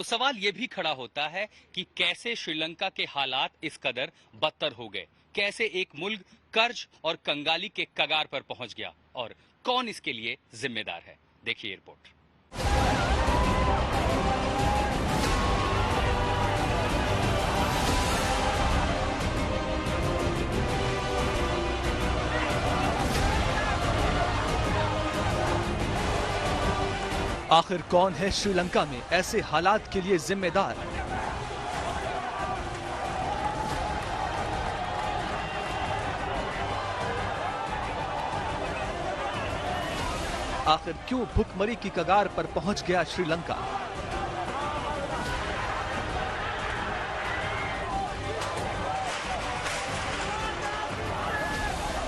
सवाल ये भी खड़ा होता है कि कैसे श्रीलंका के हालात इस कदर बदतर हो गए, कैसे एक मुल्क कर्ज और कंगाली के कगार पर पहुंच गया और कौन इसके लिए जिम्मेदार है। देखिए रिपोर्ट। आखिर कौन है श्रीलंका में ऐसे हालात के लिए जिम्मेदार? आखिर क्यों भुखमरी की कगार पर पहुंच गया श्रीलंका?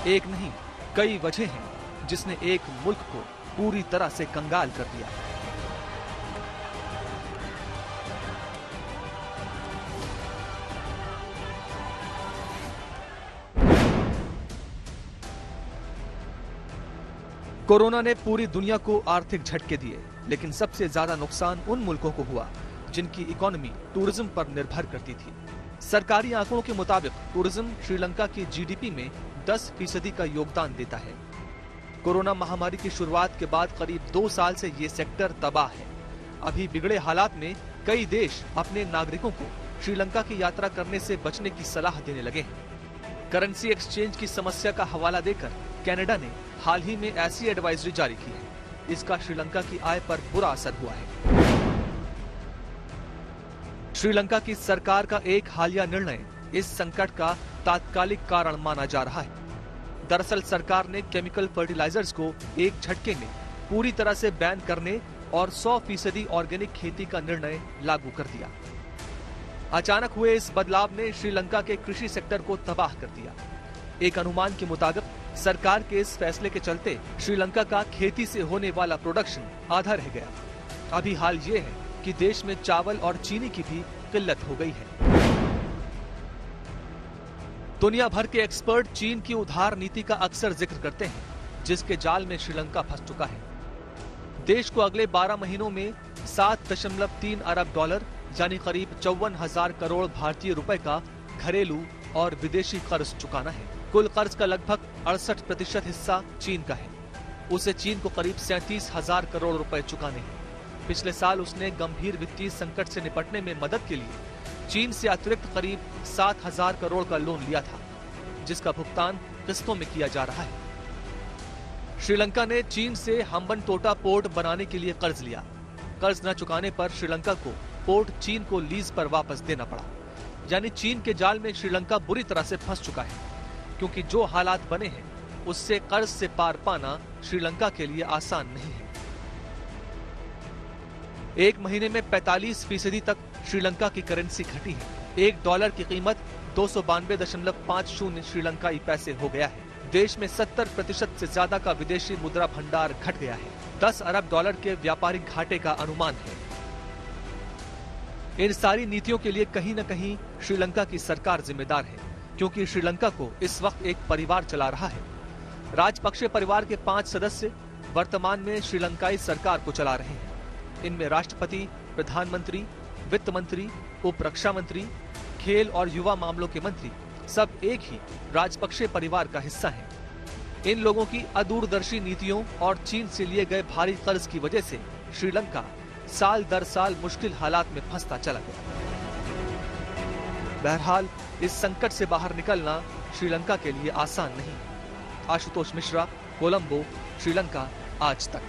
एक नहीं, कई वजह हैं जिसने एक मुल्क को पूरी तरह से कंगाल कर दिया। कोरोना ने पूरी दुनिया को आर्थिक झटके दिए, लेकिन सबसे ज्यादा नुकसान उन मुल्कों को हुआ जिनकी इकोनॉमी टूरिज्म पर निर्भर करती थी। सरकारी आंकड़ों के मुताबिक टूरिज्म श्रीलंका की जीडीपी में 10% का योगदान देता है। कोरोना महामारी की शुरुआत के बाद करीब 2 साल से ये सेक्टर तबाह है। अभी बिगड़े हालात में कई देश अपने नागरिकों को श्रीलंका की यात्रा करने से बचने की सलाह देने लगे हैं। करेंसी एक्सचेंज की समस्या का हवाला देकर कनाडा ने हाल ही में ऐसी एडवाइजरी जारी की है। इसका श्रीलंका की आय पर बुरा असर हुआ है। श्रीलंका की सरकार का एक हालिया निर्णय इस संकट का तात्कालिक कारण माना जा रहा है। दरअसल सरकार ने केमिकल फर्टिलाइजर्स को एक झटके में पूरी तरह से बैन करने और 100% ऑर्गेनिक खेती का निर्णय लागू कर दिया। अचानक हुए इस बदलाव ने श्रीलंका के कृषि सेक्टर को तबाह कर दिया। एक अनुमान के मुताबिक सरकार के इस फैसले के चलते श्रीलंका का खेती से होने वाला प्रोडक्शन आधा रह गया। अभी हाल ये है कि देश में चावल और चीनी की भी किल्लत हो गई है। दुनिया भर के एक्सपर्ट चीन की उधार नीति का अक्सर जिक्र करते हैं, जिसके जाल में श्रीलंका फंस चुका है। देश को अगले 12 महीनों में 7.3 अरब डॉलर यानी करीब 54,000 करोड़ भारतीय रुपए का घरेलू और विदेशी कर्ज चुकाना है। कुल कर्ज का लगभग 68% हिस्सा चीन का है। उसे चीन को करीब 37,000 करोड़ रुपए चुकाने हैं। पिछले साल उसने गंभीर वित्तीय संकट से निपटने में मदद के लिए चीन से अतिरिक्त करीब 7,000 करोड़ का लोन लिया था, जिसका भुगतान किस्तों में किया जा रहा है। श्रीलंका ने चीन से हम्बनटोटा पोर्ट बनाने के लिए कर्ज लिया। कर्ज न चुकाने पर श्रीलंका को पोर्ट चीन को लीज पर वापस देना पड़ा। यानी चीन के जाल में श्रीलंका बुरी तरह से फंस चुका है, क्योंकि जो हालात बने हैं उससे कर्ज से पार पाना श्रीलंका के लिए आसान नहीं है। एक महीने में 45% तक श्रीलंका की करेंसी घटी है। $1 की कीमत 292.50 श्रीलंकाई पैसे हो गया है। देश में 70% से ज्यादा का विदेशी मुद्रा भंडार घट गया है। 10 अरब डॉलर के व्यापारिक घाटे का अनुमान है। इन सारी नीतियों के लिए कहीं न कहीं श्रीलंका की सरकार जिम्मेदार है, क्योंकि श्रीलंका को इस वक्त एक परिवार चला रहा है। राजपक्षे परिवार के 5 सदस्य वर्तमान में श्रीलंकाई सरकार को चला रहे हैं। इनमें राष्ट्रपति, प्रधानमंत्री, वित्त मंत्री, उप रक्षा मंत्री, खेल और युवा मामलों के मंत्री सब एक ही राजपक्षे परिवार का हिस्सा हैं। इन लोगों की अदूरदर्शी नीतियों और चीन से लिए गए भारी कर्ज की वजह से श्रीलंका साल दर साल मुश्किल हालात में फंसता चला गया। बहरहाल इस संकट से बाहर निकलना श्रीलंका के लिए आसान नहीं। आशुतोष मिश्रा, कोलंबो, श्रीलंका आज तक।